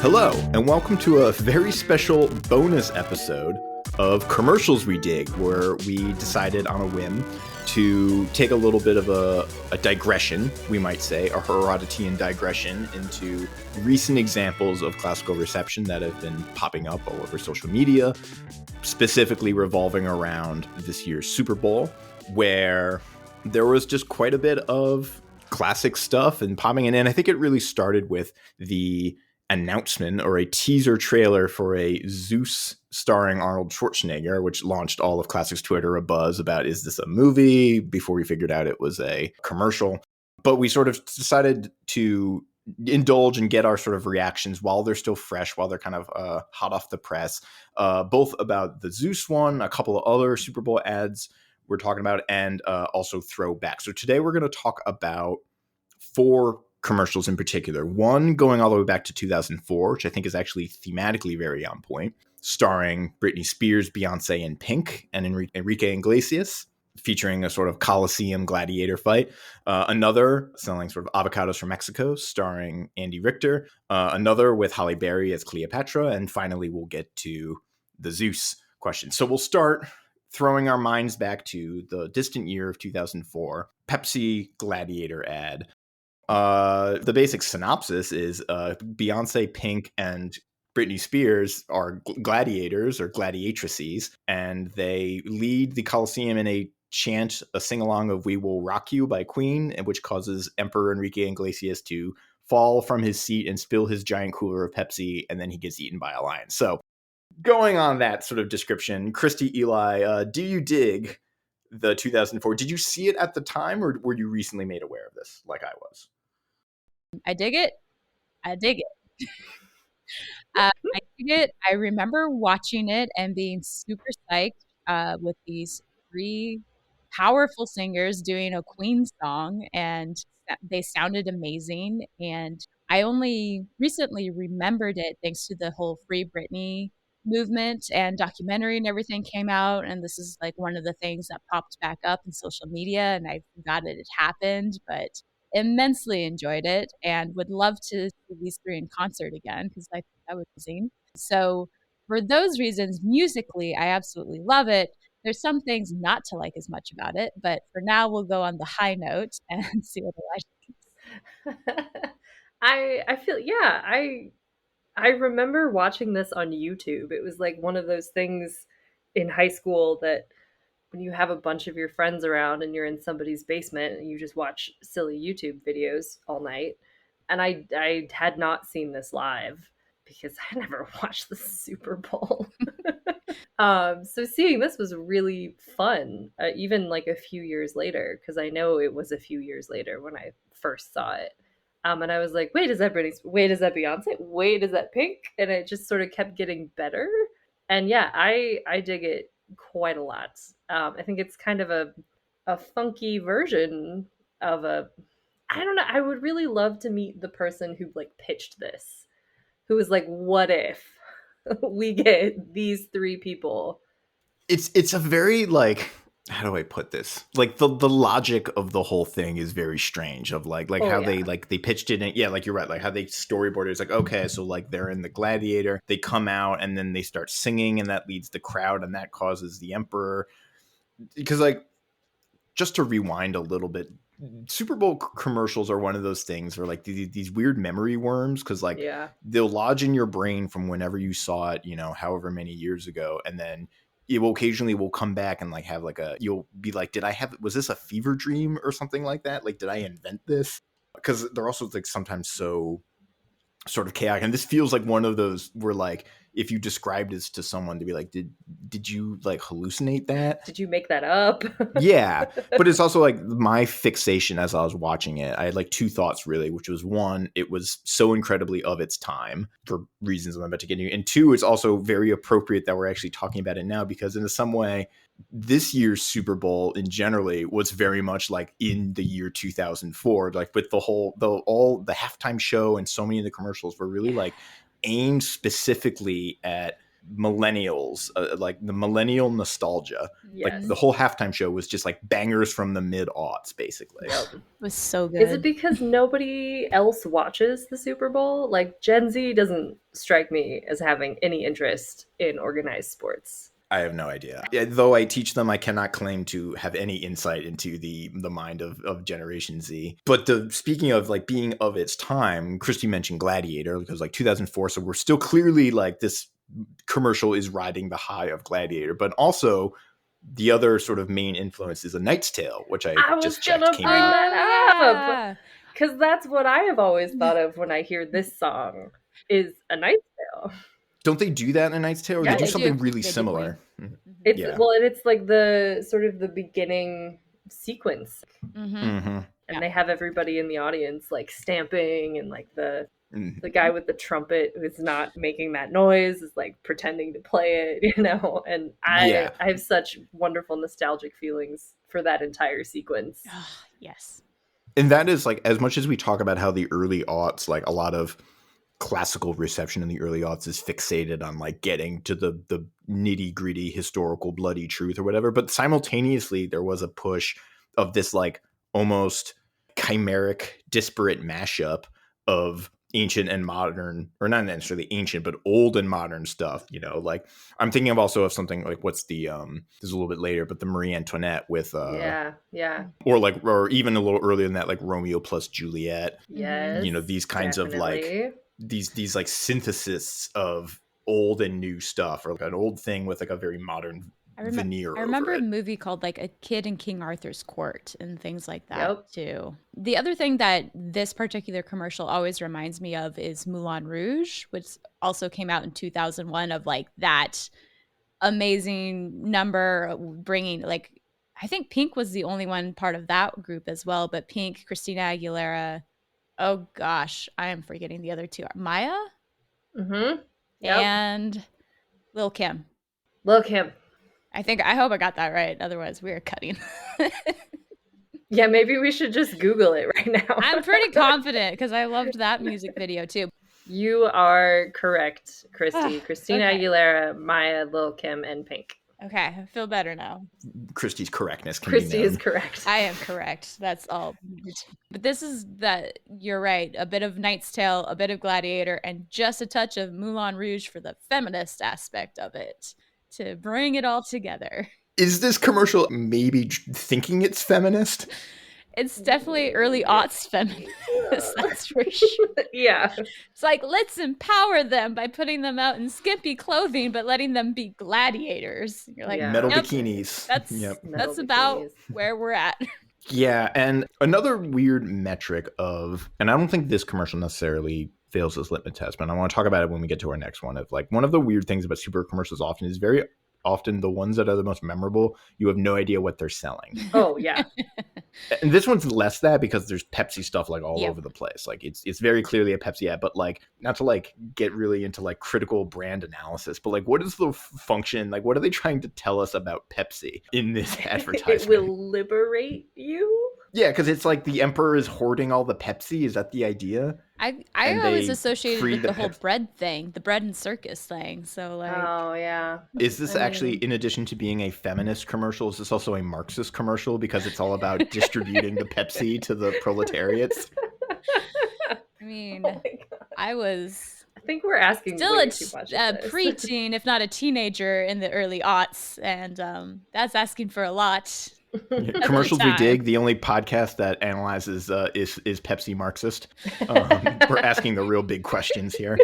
Hello, and welcome to a very special bonus episode of Commercials We Dig, where we decided on a whim to take a little bit of a digression, we might say, a Herodotean digression into recent examples of classical reception that have been popping up all over social media, specifically revolving around this year's Super Bowl, where there was just quite a bit of classic stuff and popping in. And I think it really started with the announcement or a teaser trailer for a Zeus starring Arnold Schwarzenegger, which launched all of Classics Twitter a buzz about, is this a movie? Before we figured out it was a commercial. But we sort of decided to indulge and get our sort of reactions while they're still fresh, while they're kind of hot off the press, both about the Zeus one, a couple of other Super Bowl ads we're talking about, and also throwback. So today we're going to talk about four commercials in particular. One going all the way back to 2004, which I think is actually thematically very on point, starring Britney Spears, Beyonce, and Pink, and Enrique Iglesias, featuring a sort of Coliseum gladiator fight. Another selling sort of avocados from Mexico, starring Andy Richter. Another with Halle Berry as Cleopatra. And finally, we'll get to the Zeus question. So we'll start throwing our minds back to the distant year of 2004, Pepsi gladiator ad. The basic synopsis is Beyonce, Pink, and Britney Spears are gladiators or gladiatrices, and they lead the Coliseum in a chant, a sing-along of "We Will Rock You" by Queen, which causes Emperor Enrique Iglesias to fall from his seat and spill his giant cooler of Pepsi, and then he gets eaten by a lion. So, going on that sort of description, Christy, Eli, do you dig the 2004? Did you see it at the time, or were you recently made aware of this like I was? I dig it. I dig it. I dig it. I remember watching it and being super psyched with these three powerful singers doing a Queen song, and they sounded amazing. And I only recently remembered it thanks to the whole Free Britney movement and documentary and everything came out. And this is like one of the things that popped back up in social media, and I forgot it had happened, but immensely enjoyed it and would love to see these three in concert again because I think that was amazing. So for those reasons, musically, I absolutely love it. There's some things not to like as much about it, but for now, we'll go on the high note and see what I like. I feel, yeah, I remember watching this on YouTube. It was like one of those things in high school that when you have a bunch of your friends around and you're in somebody's basement and you just watch silly YouTube videos all night. And I had not seen this live because I never watched the Super Bowl. So seeing this was really fun, even like a few years later, because I know it was a few years later when I first saw it. And I was like, wait, is that Britney? Wait, is that Beyonce? Wait, is that Pink? And it just sort of kept getting better. And yeah, I dig it quite a lot. I think it's kind of a funky version of a, I don't know. I would really love to meet the person who like pitched this, who was like, what if we get these three people? It's a very, like, how do I put this? Like the logic of the whole thing is very strange, of like Oh, how yeah. they pitched it. And yeah, like you're right. Like how they storyboarded. It's like, okay, so like they're in the gladiator, they come out and then they start singing, and that leads the crowd, and that causes the emperor. Because like, just to rewind a little bit, Super Bowl commercials are one of those things where like these weird memory worms, because like Yeah. they'll lodge in your brain from whenever you saw it, however many years ago, and then it will occasionally come back and like have like you'll be like, was this a fever dream or something like that? Like, did I invent this? Because they're also like sometimes so sort of chaotic, and this feels like one of those where like if you described this to someone, to be like, did you like hallucinate that? Did you make that up? Yeah, but it's also like my fixation as I was watching it. I had like two thoughts really, which was one, it was so incredibly of its time for reasons I'm about to get into, and two, it's also very appropriate that we're actually talking about it now, because in some way, this year's Super Bowl in generally was very much like in the year 2004, like with all the halftime show and so many of the commercials were really like aimed specifically at millennials, like the millennial nostalgia. Yes. Like the whole halftime show was just like bangers from the mid-aughts, basically. Yep. It was so good. Is it because nobody else watches the Super Bowl? Like Gen Z doesn't strike me as having any interest in organized sports. I have no idea. Yeah, though I teach them, I cannot claim to have any insight into the mind of Generation Z. But speaking of like being of its time, Christy mentioned Gladiator because like 2004, so we're still clearly like this commercial is riding the high of Gladiator, but also the other sort of main influence is A Knight's Tale, which I just checked gonna came bring out. that up because that's what I have always thought of when I hear this song is A Knight's Tale. Don't they do that in A Knight's Tale? Or Yeah, they do they something do. really They do. similar. It's Yeah. and it's like the sort of the beginning sequence, Mm-hmm. and they have everybody in the audience like stamping, and like the guy with the trumpet who's not making that noise is like pretending to play it, you know. And I have such wonderful nostalgic feelings for that entire sequence. Yes. And that is like, as much as we talk about how the early aughts, like a lot of classical reception in the early aughts is fixated on like getting to the nitty gritty historical bloody truth or whatever, but simultaneously there was a push of this like almost chimeric disparate mashup of ancient and modern, or not necessarily ancient but old and modern stuff, you know. Like I'm thinking of also of something like what's the this is a little bit later, but the Marie Antoinette with or even a little earlier than that, like Romeo plus Juliet. Yes, you know, these kinds of like these like synthesis of old and new stuff, or like an old thing with like a very modern veneer. I remember over a it. movie called like A Kid in King Arthur's Court and things like that too. The other thing that this particular commercial always reminds me of is Moulin Rouge, which also came out in 2001, of like that amazing number bringing like, I think Pink was the only one part of that group as well, but Pink, Christina Aguilera, oh gosh, I am forgetting the other two. Maya? And Lil Kim. I hope I got that right. Otherwise, we're cutting. Yeah, maybe we should just Google it right now. I'm pretty confident because I loved that music video too. You are correct, Christy. Christina Aguilera, Maya, Lil Kim, and Pink. Okay, I feel better now. Christy's correctness can Christy be known. is correct. I am correct. That's all. But this is that, you're right. A bit of Knight's Tale, a bit of Gladiator, and just a touch of Moulin Rouge for the feminist aspect of it to bring it all together. Is this commercial maybe thinking it's feminist? It's definitely early aughts feminist, that's for sure. Yeah. It's like, let's empower them by putting them out in skimpy clothing, but letting them be gladiators. You're like, metal bikinis. That's about where we're at. Yeah, and another weird metric of, and I don't think this commercial necessarily fails this litmus test, but I want to talk about it when we get to our next one. Of like, one of the weird things about super commercials often is very often the ones that are the most memorable, you have no idea what they're selling. Oh yeah. And this one's less that because there's Pepsi stuff like all over the place. Like it's very clearly a Pepsi ad, but like not to like get really into like critical brand analysis, but like what is the function? Like what are they trying to tell us about Pepsi in this advertisement? It will liberate you. Yeah, because it's like the emperor is hoarding all the Pepsi. Is that the idea? I always associated with the whole bread thing, the bread and circus thing. So like, oh yeah. Is this actually, in addition to being a feminist commercial, is this also a Marxist commercial because it's all about distributing the Pepsi to the proletariats? I mean, I think we're asking still way too much a preteen, if not a teenager, in the early aughts, and that's asking for a lot. Commercials we dig, the only podcast that analyzes is Pepsi Marxist. We're asking the real big questions here.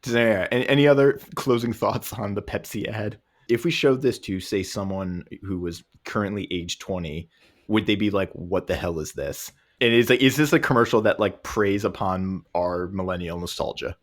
So, yeah, any other closing thoughts on the Pepsi ad? If we showed this to, say, someone who was currently age 20, would they be like, what the hell is this? And is this a commercial that like preys upon our millennial nostalgia,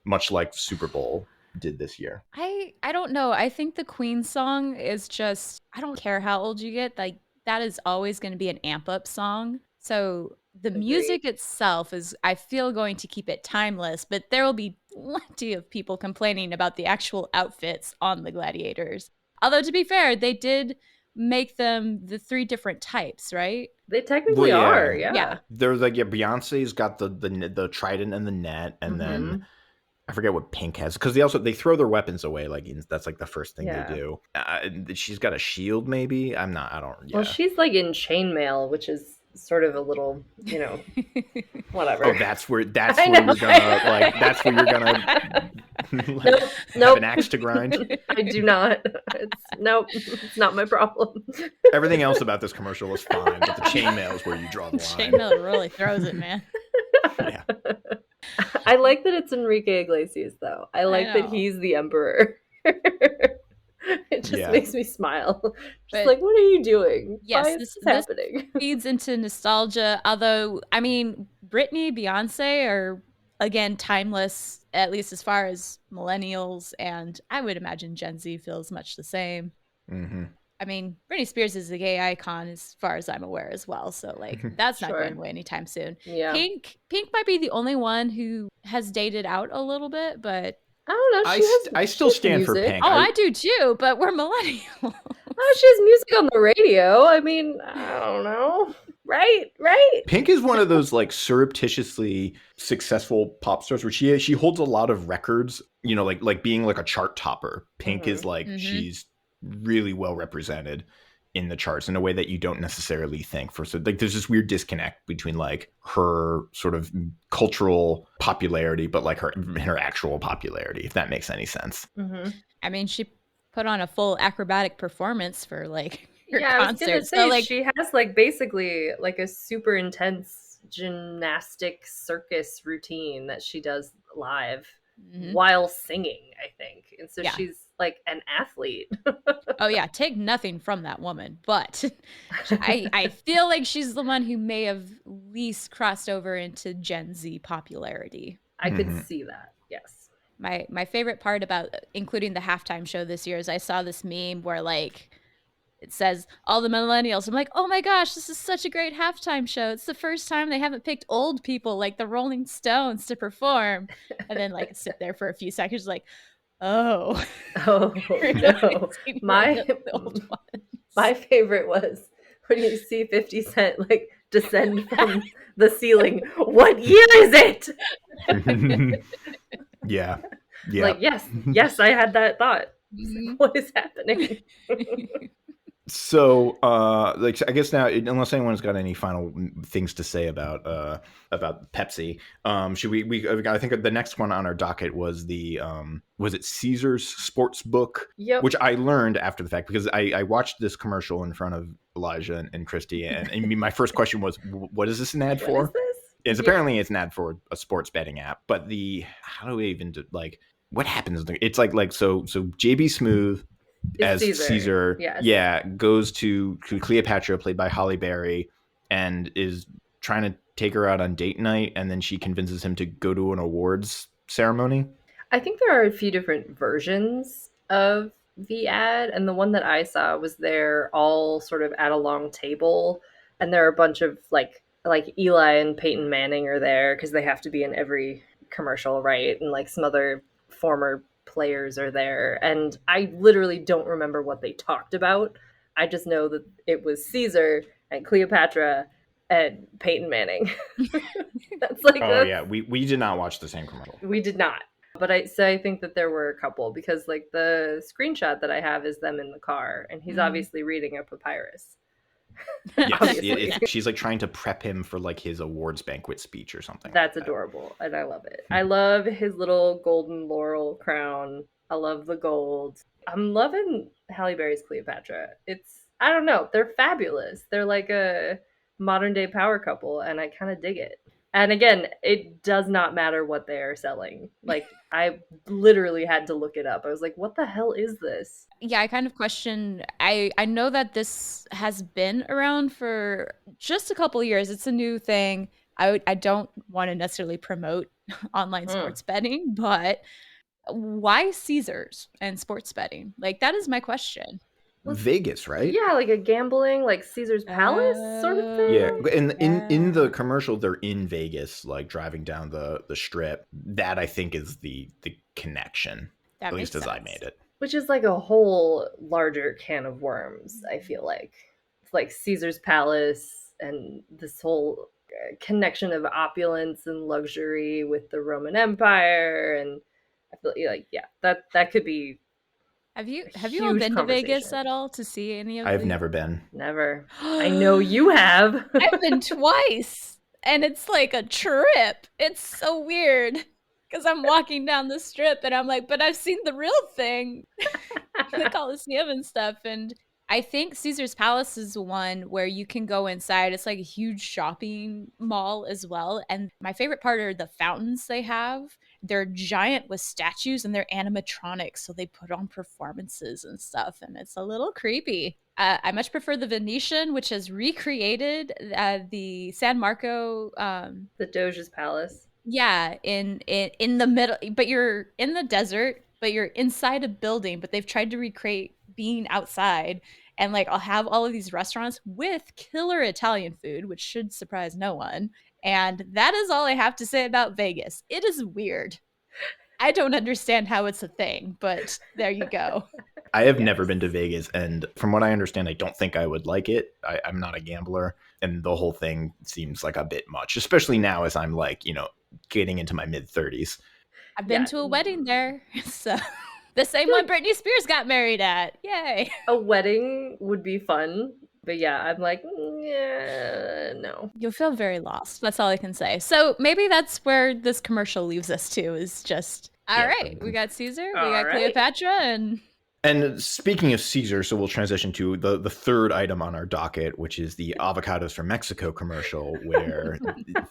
much like Super Bowl did this year? I don't know. I think the Queen song is just, I don't care how old you get, like that is always going to be an amp up song. So the music itself is, I feel, going to keep it timeless, but there will be plenty of people complaining about the actual outfits on the gladiators. Although to be fair, they did make them the 3 different types, right? They technically are, yeah. There's like, Beyonce's got the trident and the net, and then I forget what Pink has, because they throw their weapons away. Like that's like the first thing they do. She's got a shield, maybe. I don't. Yeah. Well, she's like in chainmail, which is sort of a little, whatever. Oh, that's where you're gonna that's where you're gonna have an axe to grind. I do not. It's not my problem. Everything else about this commercial was fine, but the chainmail is where you draw the line. Chainmail really throws it, man. Yeah. I like that it's Enrique Iglesias, though. I like that he's the emperor. It just makes me smile. Just like, what are you doing? Yes, Why is this happening? This feeds into nostalgia. Although, I mean, Britney, Beyonce are, again, timeless, at least as far as millennials. And I would imagine Gen Z feels much the same. Mm-hmm. I mean, Britney Spears is a gay icon as far as I'm aware as well. So, like, that's not going away anytime soon. Yeah. Pink might be the only one who has dated out a little bit, but I don't know. I still stand for Pink. Oh, I do too, but we're millennials. Oh, she has music on the radio. I mean, I don't know. Right? Pink is one of those like surreptitiously successful pop stars where she holds a lot of records, like being like a chart topper. Pink is like, she's really well represented in the charts in a way that you don't necessarily think. So like there's this weird disconnect between like her sort of cultural popularity, but like her actual popularity, if that makes any sense. Mm-hmm. I mean, she put on a full acrobatic performance for like her concert. I was gonna say, like, she has like basically like a super intense gymnastic circus routine that she does live while singing, I think. And so she's like an athlete. Oh yeah, take nothing from that woman, but I feel like she's the one who may have least crossed over into Gen Z popularity. I could see that. Yes. My favorite part about including the halftime show this year is I saw this meme where like it says all the millennials. I'm like, oh my gosh, this is such a great halftime show. It's the first time they haven't picked old people like the Rolling Stones to perform. And then like sit there for a few seconds like, oh no. My favorite was when you see 50 Cent like descend from the ceiling. What year is it? Yeah. Like, yes, I had that thought. Like, what is happening? So, I guess now, unless anyone's got any final things to say about Pepsi, should we? I think the next one on our docket was was it Caesar's sports book? Yep. Which I learned after the fact because I watched this commercial in front of Elijah and Christy, and my first question was, "What is this an ad for?" What is this? Apparently it's an ad for a sports betting app, but how do we even what happens? It's like so JB Smooth. As Caesar goes to Cleopatra, played by Halle Berry, and is trying to take her out on date night, and then she convinces him to go to an awards ceremony. I think there are a few different versions of the ad, and the one that I saw was they're all sort of at a long table, and there are a bunch of like Eli and Peyton Manning are there because they have to be in every commercial, right? And like some other former players are there, and I literally don't remember what they talked about. I just know that it was Caesar and Cleopatra and Peyton Manning. That's like we did not watch the same commercial. We did not, but I think that there were a couple because like the screenshot that I have is them in the car, and he's obviously reading a papyrus. Yes, she's like trying to prep him for like his awards banquet speech or something. That's adorable, and I love it. I love his little golden laurel crown. I love the gold. I'm loving Halle Berry's Cleopatra. I don't know, they're fabulous. They're like a modern day power couple, and I kind of dig it. And again, it does not matter what they are selling. Like, I literally had to look it up. I was like, what the hell is this? Yeah, I kind of question. I know that this has been around for just a couple of years. It's a new thing. I don't want to necessarily promote online sports betting, but why Caesars and sports betting? Like, that is my question. Vegas, right? Yeah, like a gambling, like Caesar's Palace sort of thing. Yeah, and in the commercial, they're in Vegas, like driving down the strip. That I think is the connection, at least as I made it. Which is like a whole larger can of worms, I feel like. It's like Caesar's Palace and this whole connection of opulence and luxury with the Roman Empire and like, yeah, that could be Have you a all huge been to Vegas conversation. at all to see any of I've the never been. Never. I know you have. I've been twice, and it's like a trip. It's so weird because I'm walking down the strip and I'm like, but I've seen the real thing, the Coliseum and stuff. And I think Caesar's Palace is one where you can go inside. It's like a huge shopping mall as well. And my favorite part are the fountains they have. They're giant with statues and they're animatronics. So they put on performances and stuff. And it's a little creepy. I much prefer the Venetian, which has recreated the San Marco. The Doge's Palace. Yeah, in the middle, but you're in the desert, but you're inside a building. But they've tried to recreate being outside, and like I'll have all of these restaurants with killer Italian food, which should surprise no one. And that is all I have to say about Vegas. It is weird. I don't understand how it's a thing, but there you go. I have never been to Vegas, and from what I understand, I don't think I would like it. I'm not a gambler, and the whole thing seems like a bit much, especially now as I'm like, getting into my mid-30s. I've been to a wedding there, so the same one Britney Spears got married at. Yay! A wedding would be fun, but yeah, I'm like, yeah, no. You'll feel very lost. That's all I can say. So maybe that's where this commercial leaves us to, is just, all right, we got Caesar, we got Cleopatra, And speaking of Caesar, so we'll transition to the third item on our docket, which is the Avocados from Mexico commercial, where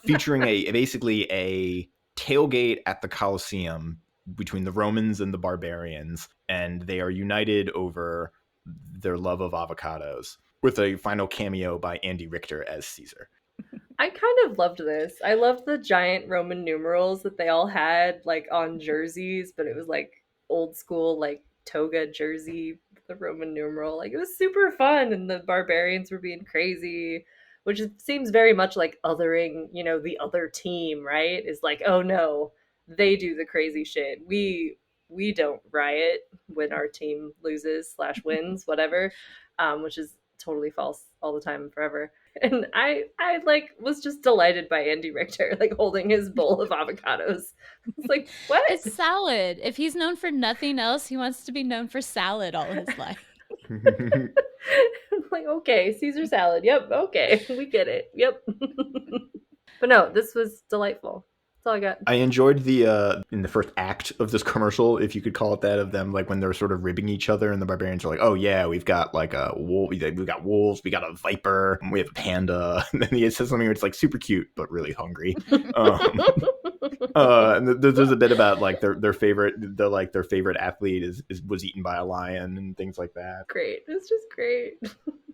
featuring basically a tailgate at the Colosseum between the Romans and the barbarians, and they are united over their love of avocados, with a final cameo by Andy Richter as Caesar. I kind of loved this. I loved the giant Roman numerals that they all had like on jerseys, but it was like old school, like toga jersey, the Roman numeral. Like, it was super fun, and the barbarians were being crazy, which seems very much like othering, the other team, right? Is like, oh no, they do the crazy shit. We don't riot when our team loses / wins, whatever, which is totally false all the time and forever. And I like was just delighted by Andy Richter, like holding his bowl of avocados. It's like, what? It's salad. If he's known for nothing else, he wants to be known for salad all his life. Like, okay, Caesar salad. Yep, okay, we get it. Yep. But no, this was delightful. That's all I got. I enjoyed the in the first act of this commercial, if you could call it that, of them like when they're sort of ribbing each other, and the barbarians are like, "Oh yeah, we've got like a wolf, we've got wolves, we got a viper, we have a panda," and then he says something where it's like super cute but really hungry. And there's a bit about like their favorite athlete was eaten by a lion and things like that. Great, it's just great.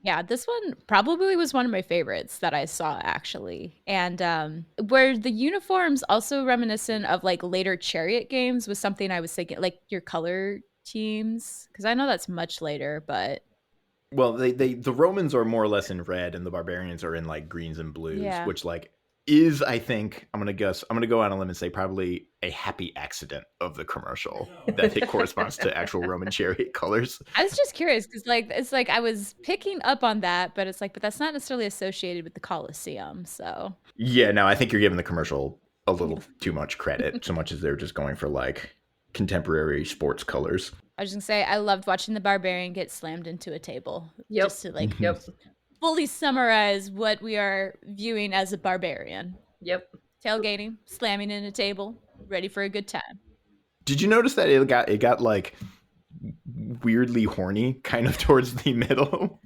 Yeah, this one probably was one of my favorites that I saw, actually. And where the uniforms also reminiscent of like later Chariot games was something I was thinking, like your color teams, because I know that's much later, but well, the Romans are more or less in red, and the barbarians are in like greens and blues, which like is, I think, I'm gonna go out on a limb and say probably a happy accident of the commercial that it corresponds to actual Roman chariot colors. I was just curious because like it's like I was picking up on that, but it's like, but that's not necessarily associated with the Colosseum. So yeah, no, I think you're giving the commercial a little too much credit, so much as they're just going for like contemporary sports colors. I was just gonna say I loved watching the barbarian get slammed into a table. Yep. Just to like fully summarize what we are viewing as a barbarian. Yep. Tailgating, slamming in a table, ready for a good time. Did you notice that it got like weirdly horny kind of towards the middle?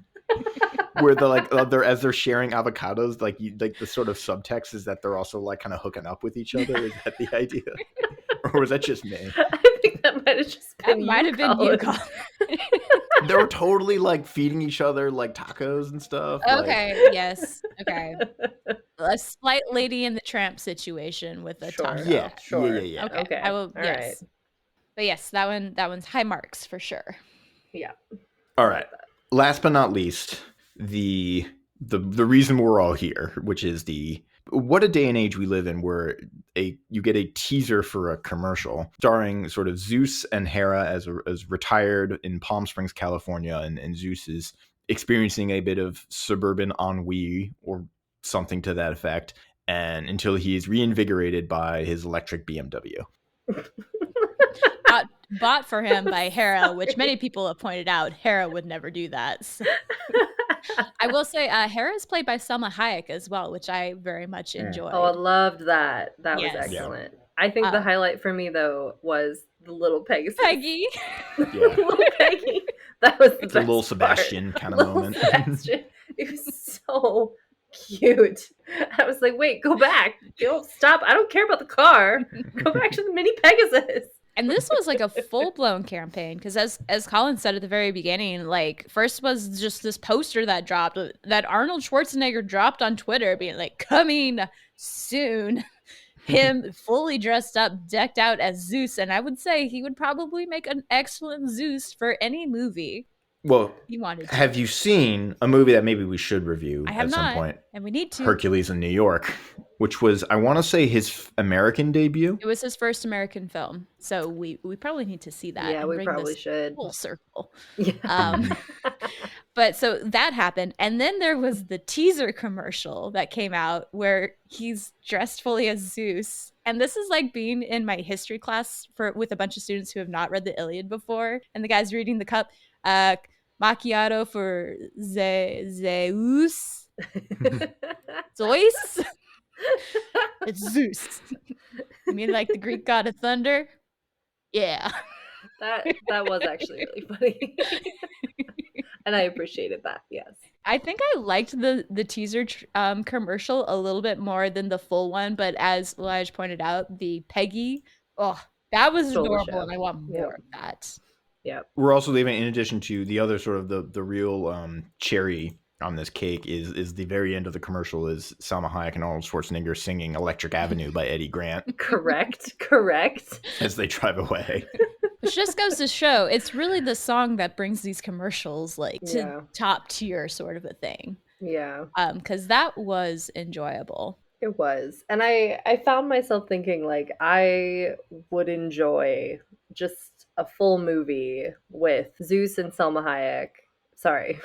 Where they're as they're sharing avocados, like the sort of subtext is that they're also like kind of hooking up with each other. Is that the idea? Or was that just me? I think that might have just been you, Colin. They were totally like feeding each other like tacos and stuff. Okay, yes. Okay. A slight Lady and the Tramp situation with a taco. Yeah, sure. Yeah. Okay. I will. All yes. right. But yes, that one's high marks for sure. Yeah. All right. Last but not least, the reason we're all here, which is what a day and age we live in, where you get a teaser for a commercial starring sort of Zeus and Hera as retired in Palm Springs, California, and Zeus is experiencing a bit of suburban ennui or something to that effect, and until he is reinvigorated by his electric BMW. bought for him by Hera, which many people have pointed out Hera would never do that. So. I will say Hera is played by Selma Hayek as well, which I very much enjoyed. Oh, I loved that. That was Yes. excellent. I think the highlight for me, though, was the little Pegasus. Peggy. Little Peggy. That was the best little Sebastian kind of moment. Sebastian. It was so cute. I was like, wait, go back. Don't stop. I don't care about the car. Go back to the mini Pegasus. And this was like a full-blown campaign because as Colin said at the very beginning, like first was just this poster that dropped that Arnold Schwarzenegger dropped on Twitter being like, coming soon. Him fully dressed up, decked out as Zeus. And I would say he would probably make an excellent Zeus for any movie. Well, he wanted to. Have you seen a movie that maybe we should review I have at not, some point? And we need to. Hercules in New York, which was, I want to say, his American debut. It was his first American film. So we probably need to see that. Yeah, we probably should. Full circle. Yeah. But so that happened. And then there was the teaser commercial that came out where he's dressed fully as Zeus. And this is like being in my history class with a bunch of students who have not read the Iliad before. And the guy's reading the cup. Macchiato for Zeus. Zeus? It's Zeus. You mean like the Greek god of thunder? Yeah. That was actually really funny. And I appreciated that, yes. I think I liked the teaser commercial a little bit more than the full one, but as Elijah pointed out, the Peggy, that was adorable, and I want more of that. Yeah. We're also leaving, in addition to the other sort of the real cherry on this cake is the very end of the commercial is Salma Hayek and Arnold Schwarzenegger singing Electric Avenue by Eddie Grant. Correct. As they drive away. Which just goes to show it's really the song that brings these commercials to top tier sort of a thing. Yeah. Because that was enjoyable. It was. And I found myself thinking like I would enjoy just a full movie with Zeus and Selma Hayek. Sorry.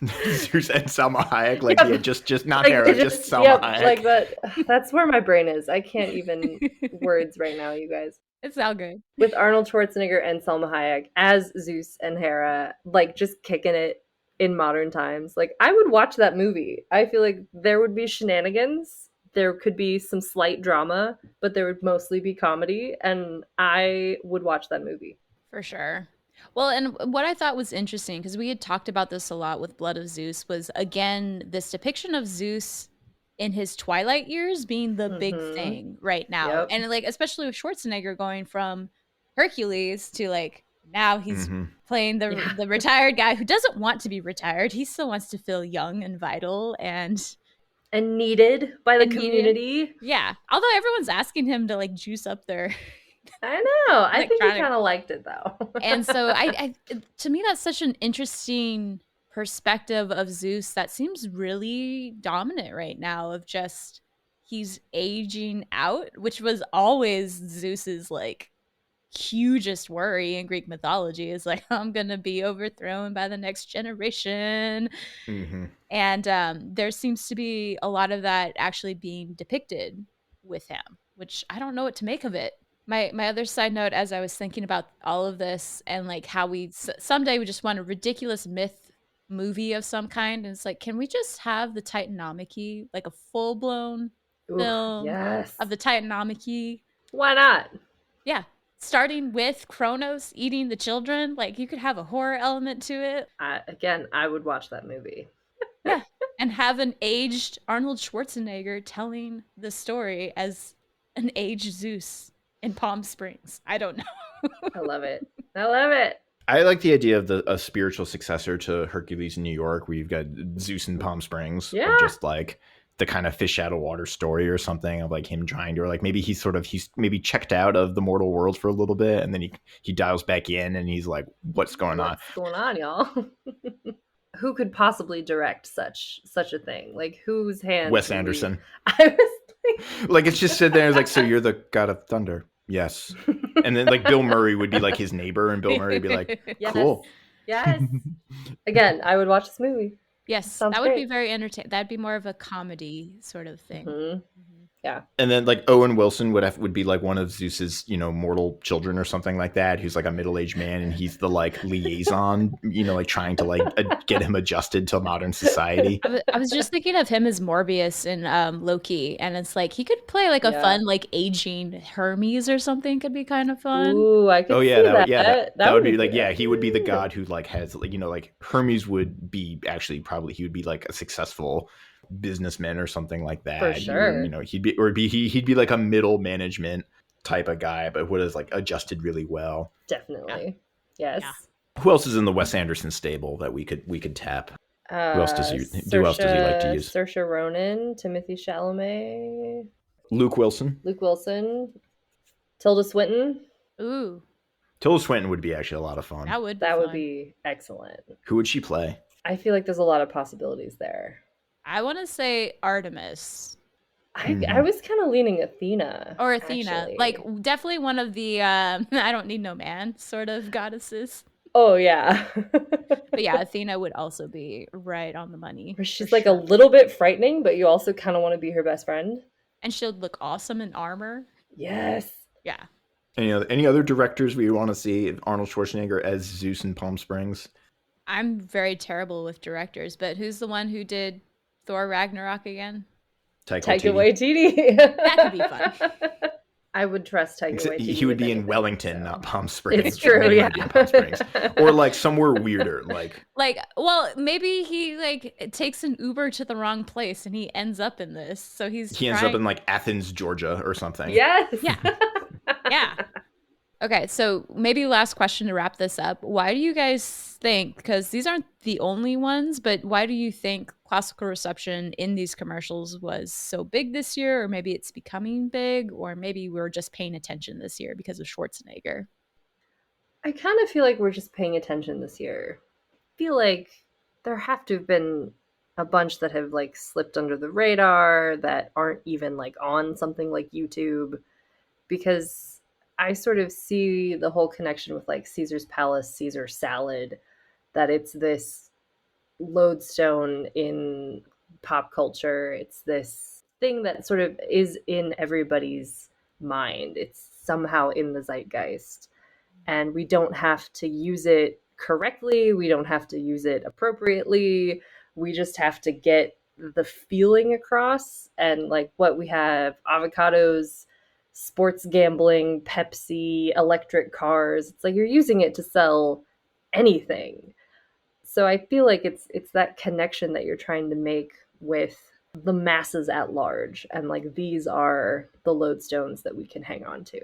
Zeus and Selma Hayek, just not like, Hera, just Selma Hayek. Like that's where my brain is. I can't even words right now, you guys. It's all good. With Arnold Schwarzenegger and Selma Hayek as Zeus and Hera, like just kicking it in modern times. Like I would watch that movie. I feel like there would be shenanigans. There could be some slight drama, but there would mostly be comedy, and I would watch that movie. For sure. Well, and what I thought was interesting, because we had talked about this a lot with Blood of Zeus, was, again, this depiction of Zeus in his twilight years being the big thing right now. Yep. And, like, especially with Schwarzenegger going from Hercules to, like, now he's playing the retired guy who doesn't want to be retired. He still wants to feel young and vital and needed by the community. Yeah. Although everyone's asking him to, like, juice up their... I know. I think he kind of liked it though. And so I to me, that's such an interesting perspective of Zeus that seems really dominant right now, of just he's aging out, which was always Zeus's like hugest worry in Greek mythology, is like, I'm going to be overthrown by the next generation. And there seems to be a lot of that actually being depicted with him, which I don't know what to make of it. My other side note, as I was thinking about all of this and like how someday we just want a ridiculous myth movie of some kind, and it's like, can we just have the Titanomachy, like a full-blown film of the Titanomachy? Why not? Yeah. Starting with Kronos eating the children. Like, you could have a horror element to it. Again, I would watch that movie. Yeah. And have an aged Arnold Schwarzenegger telling the story as an aged Zeus in Palm Springs. I don't know. I love it. I like the idea of a spiritual successor to Hercules in New York, where you've got Zeus in Palm Springs. Yeah. Or just like the kind of fish out of water story or something of like him trying to, or like maybe he's maybe checked out of the mortal world for a little bit, and then he dials back in and he's like, what's going on? What's going on, y'all? Who could possibly direct such a thing? Like, whose hands? Wes Anderson. I was like, it's just sit there and it's like, so you're the god of thunder. Yes. And then like Bill Murray would be like his neighbor, and Bill Murray would be like, cool. Yes. Again, I would watch this movie. Yes, that would be very entertaining. That'd be more of a comedy sort of thing. Yeah. And then like Owen Wilson would be like one of Zeus's, mortal children or something like that, who's like a middle-aged man, and he's the like liaison, like trying to like get him adjusted to modern society. I was just thinking of him as Morbius in Loki, and it's like he could play like a fun like aging Hermes or something. Could be kind of fun. Ooh, I could see that. That would be like, yeah, he would be the god who like has like, like Hermes would be actually probably he would be like a successful businessman or something like that. For sure. He'd be like a middle management type of guy, but would have like adjusted really well. Definitely. Yeah. Yes. Yeah. Who else is in the Wes Anderson stable that we could tap? Who else does he like to use? Saoirse Ronan, Timothée Chalamet, Luke Wilson, Tilda Swinton. Ooh, Tilda Swinton would be actually a lot of fun. That would be excellent. Who would she play? I feel like there's a lot of possibilities there. I want to say Artemis. I was kind of leaning Athena. Or Athena. Actually. Like, definitely one of the I don't need no man sort of goddesses. Oh, yeah. But yeah, Athena would also be right on the money. She's like a little bit frightening, but you also kind of want to be her best friend. And she'll look awesome in armor. Yes. Yeah. Any other directors we want to see Arnold Schwarzenegger as Zeus in Palm Springs? I'm very terrible with directors, but who's the one who did Thor Ragnarok again? Taika Waititi. That could be fun. I would trust Taika Waititi. He would be in Wellington, not Palm Springs. It's true, yeah. Palm Springs. Or like somewhere weirder, like well, maybe he like takes an Uber to the wrong place and he ends up in this. So he ends up in like Athens, Georgia, or something. Yes. Yeah. Yeah. Okay, so maybe last question to wrap this up. Why do you guys think, because these aren't the only ones, but why do you think classical reception in these commercials was so big this year? Or maybe it's becoming big, or maybe we're just paying attention this year because of Schwarzenegger? I kind of feel like we're just paying attention this year. I feel like there have to have been a bunch that have like slipped under the radar that aren't even like on something like YouTube, because I sort of see the whole connection with like Caesar's Palace, Caesar salad, that it's this lodestone in pop culture. It's this thing that sort of is in everybody's mind. It's somehow in the zeitgeist. And we don't have to use it correctly. We don't have to use it appropriately. We just have to get the feeling across. And like what we have, avocados, sports gambling, Pepsi, electric cars. It's like you're using it to sell anything. So I feel like it's that connection that you're trying to make with the masses at large. And like these are the lodestones that we can hang on to.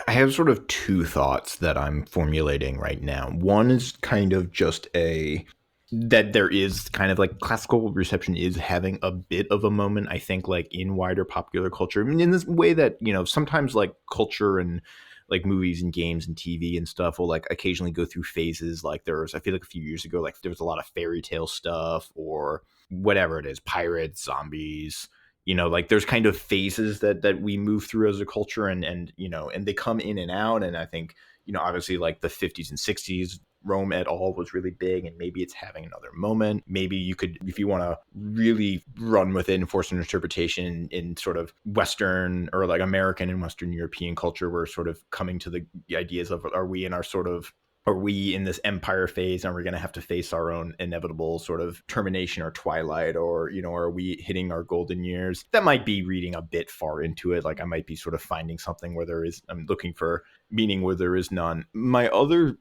I have sort of two thoughts that I'm formulating right now. One is kind of just that there is kind of like classical reception is having a bit of a moment, I think, like in wider popular culture. I mean, in this way that, sometimes like culture and like movies and games and TV and stuff will like occasionally go through phases. Like I feel like a few years ago, like there was a lot of fairy tale stuff or whatever it is, pirates, zombies, like there's kind of phases that we move through as a culture and they come in and out. And I think, obviously like the 50s and 60s, Rome et al. Was really big, and maybe it's having another moment. Maybe you could, if you want to really run with it and force an interpretation in sort of Western or like American and Western European culture, we're sort of coming to the ideas of are we in this empire phase and we're going to have to face our own inevitable sort of termination or twilight, or, are we hitting our golden years? That might be reading a bit far into it. Like I might be sort of finding something where I'm looking for meaning where there is none. My other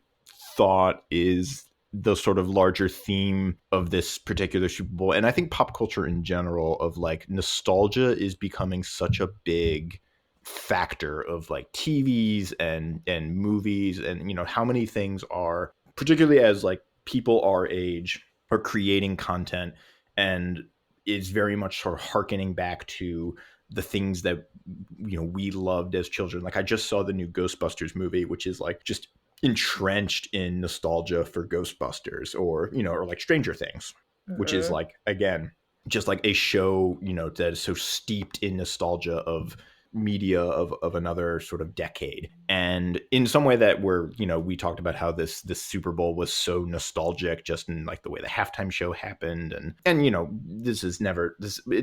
thought is the sort of larger theme of this particular Super Bowl, and I think pop culture in general, of like nostalgia is becoming such a big factor of like TVs and movies, and how many things are, particularly as like people our age are creating content, and is very much sort of hearkening back to the things that we loved as children. Like I just saw the new Ghostbusters movie, which is like just entrenched in nostalgia for Ghostbusters, or like Stranger Things, which is like, again, just like a show that is so steeped in nostalgia of media of another sort of decade. And in some way that we're, we talked about how this Super Bowl was so nostalgic just in like the way the halftime show happened. And this is never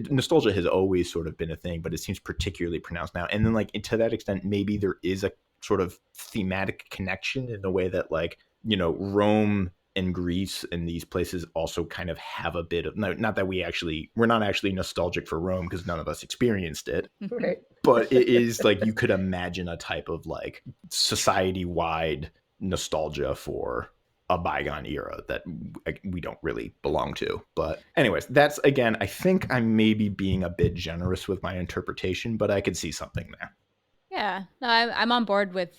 nostalgia has always sort of been a thing, but it seems particularly pronounced now. And then like to that extent, maybe there is a sort of thematic connection in the way that like, Rome and Greece and these places also kind of have a bit of, not that we're not actually nostalgic for Rome because none of us experienced it. Right. But it is like you could imagine a type of like society-wide nostalgia for a bygone era that we don't really belong to. But anyways, that's, again, I think I may be being a bit generous with my interpretation, but I could see something there. Yeah, no, I'm on board with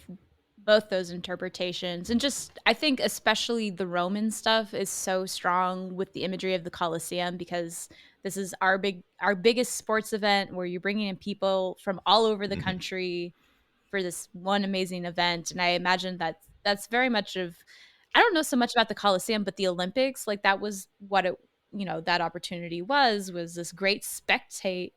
both those interpretations. And just, I think especially the Roman stuff is so strong with the imagery of the Colosseum, because this is our biggest sports event where you're bringing in people from all over the country for this one amazing event. And I imagine that that's very much of, I don't know so much about the Colosseum, but the Olympics, like that was what it, that opportunity was this great spectating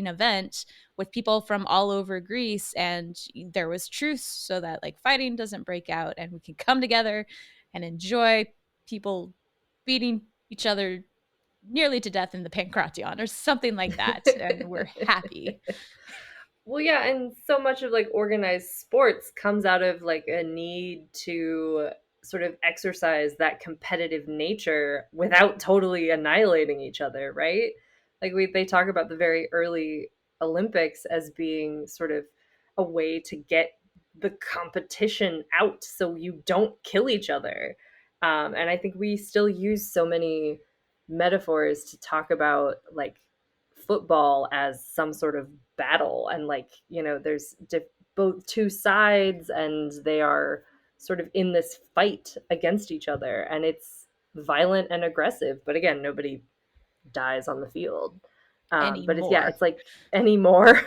event with people from all over Greece. And there was truce so that like fighting doesn't break out and we can come together and enjoy people beating each other nearly to death in the Pancration or something like that. And we're happy. Well, yeah, and so much of like organized sports comes out of like a need to sort of exercise that competitive nature without totally annihilating each other, right? Like they talk about the very early Olympics as being sort of a way to get the competition out so you don't kill each other. And I think we still use so many metaphors to talk about like football as some sort of battle, and like there's both two sides and they are sort of in this fight against each other, and it's violent and aggressive, but again, nobody dies on the field. But it's like anymore.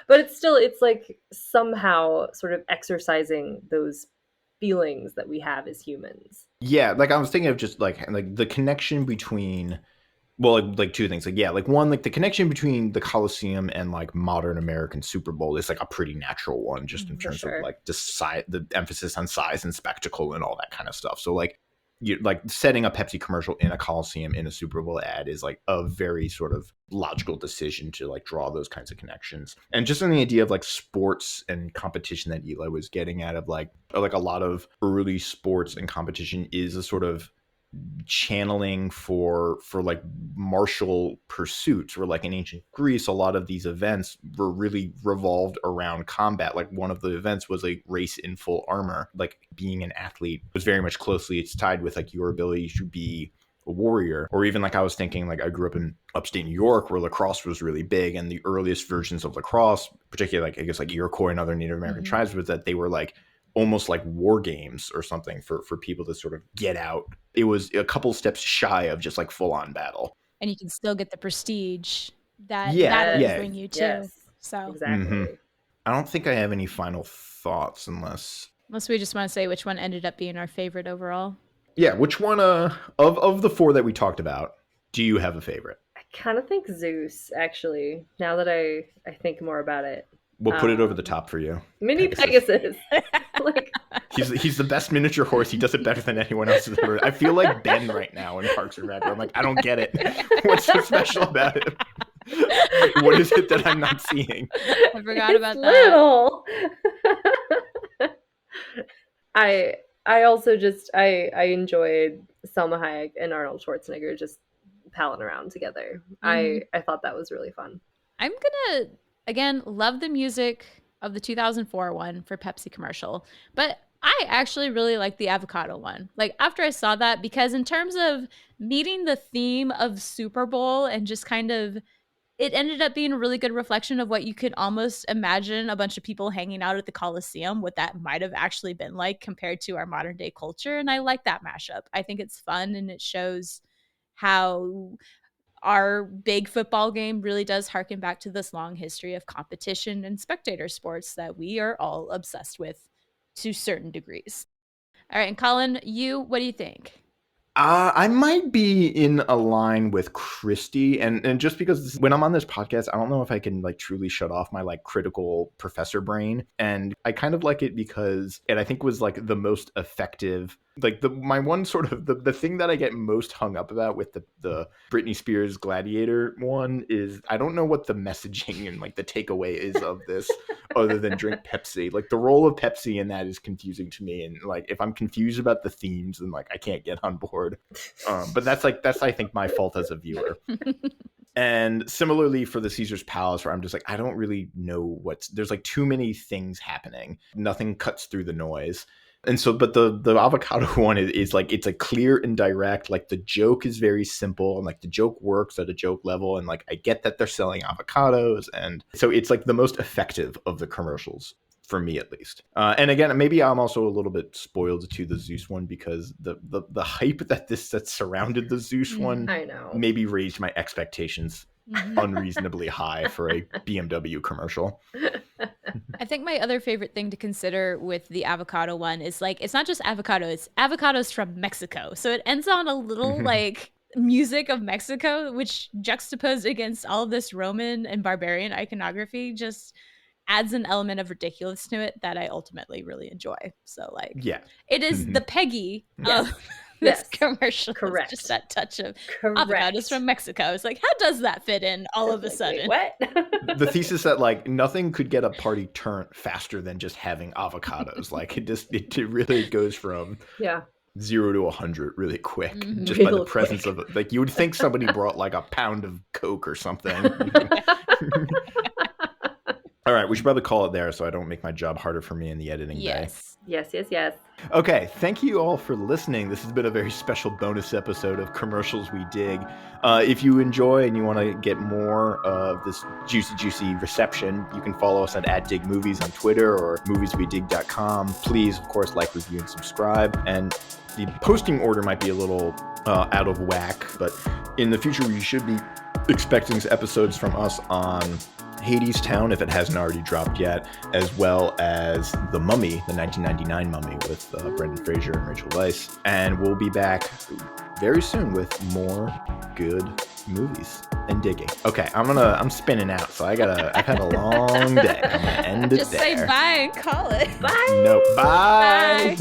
But it's like somehow sort of exercising those feelings that we have as humans. Yeah, like I was thinking of just like the connection between, well, like two things. Like, yeah, like one, like the connection between the Coliseum and like modern American Super Bowl is like a pretty natural one, just in terms of like the emphasis on size and spectacle and all that kind of stuff. So like you like setting a Pepsi commercial in a Coliseum in a Super Bowl ad is like a very sort of logical decision to like draw those kinds of connections. And just on the idea of like sports and competition that Eli was getting at, of like a lot of early sports and competition is a sort of channeling for like martial pursuits, where like in ancient Greece a lot of these events were really revolved around combat. Like one of the events was a race in full armor. Like being an athlete was very much closely tied with like your ability to be a warrior. Or even like I was thinking, like I grew up in upstate New York where lacrosse was really big, and the earliest versions of lacrosse, particularly like I guess like Iroquois and other Native American tribes, was that they were like almost like war games or something for people to sort of get out. It was a couple steps shy of just like full on battle. And you can still get the prestige that will bring you too. Yes, so exactly. I don't think I have any final thoughts unless we just want to say which one ended up being our favorite overall. Yeah, which one of the four that we talked about, do you have a favorite? I kind of think Zeus, actually, now that I think more about it. We'll put it over the top for you. Mini Pegasus. Like he's the best miniature horse. He does it better than anyone else has ever. I feel like Ben right now in Parks and Rec. I'm like, I don't get it. What's so special about it? What is it that I'm not seeing? I forgot about little. that. I also just I enjoyed Selma Hayek and Arnold Schwarzenegger just palling around together. I thought that was really fun. I'm gonna again love the music of the 2004 one for Pepsi commercial, but I actually really like the avocado one. Like after I saw that, because in terms of meeting the theme of Super Bowl and just kind of, it ended up being a really good reflection of what you could almost imagine a bunch of people hanging out at the Coliseum, what that might have actually been like compared to our modern day culture. And I like that mashup. I think it's fun, and it shows how our big football game really does harken back to this long history of competition and spectator sports that we are all obsessed with to certain degrees. All right, and Colin, what do you think? I might be in a line with Christy, and just because when I'm on this podcast, I don't know if I can like truly shut off my like critical professor brain, and I kind of like it because it I think was like the most effective. Like my one sort of the thing that I get most hung up about with the Britney Spears Gladiator one is I don't know what the messaging and like the takeaway is of this other than drink Pepsi. Like the role of Pepsi in that is confusing to me, and like if I'm confused about the themes, then like I can't get on board. But that's I think my fault as a viewer. And similarly for the Caesar's Palace, where I'm just like I don't really know there's like too many things happening. Nothing cuts through the noise. And so, but the avocado one is like, it's a clear and direct, like the joke is very simple and like the joke works at a joke level. And like, I get that they're selling avocados. And so it's like the most effective of the commercials for me, at least. And again, maybe I'm also a little bit spoiled to the Zeus one because the hype that surrounded the Zeus one I know. maybe raised my expectations unreasonably high for a BMW commercial. I think my other favorite thing to consider with the avocado one is like it's not just avocado, it's avocados from Mexico. So it ends on a little like music of Mexico, which juxtaposed against all of this Roman and barbarian iconography just adds an element of ridiculous to it that I ultimately really enjoy. So like it is the Peggy of this commercial. Correct. Just that touch of avocados from Mexico. It's like, how does that fit in all of a sudden? Wait, what? The thesis that like nothing could get a party turned faster than just having avocados. Like it really goes from 0 to 100 really quick, just by the presence of it. Like you would think somebody brought like a pound of Coke or something. All right, we should probably call it there so I don't make my job harder for me in the editing day. Yes. Okay, thank you all for listening. This has been a very special bonus episode of Commercials We Dig. If you enjoy and you want to get more of this juicy reception, you can follow us at @digmovies on Twitter or movieswedig.com. Please, of course, like, review, and subscribe. And the posting order might be a little out of whack, but in the future, you should be expecting episodes from us on Hades Town, if it hasn't already dropped yet, as well as The Mummy, the 1999 Mummy with Brendan Fraser and Rachel Weisz. And we'll be back very soon with more good movies and digging. Okay, I'm spinning out, so I've had a long day. I'm gonna end it Just there. say bye and call it. Bye. No, bye.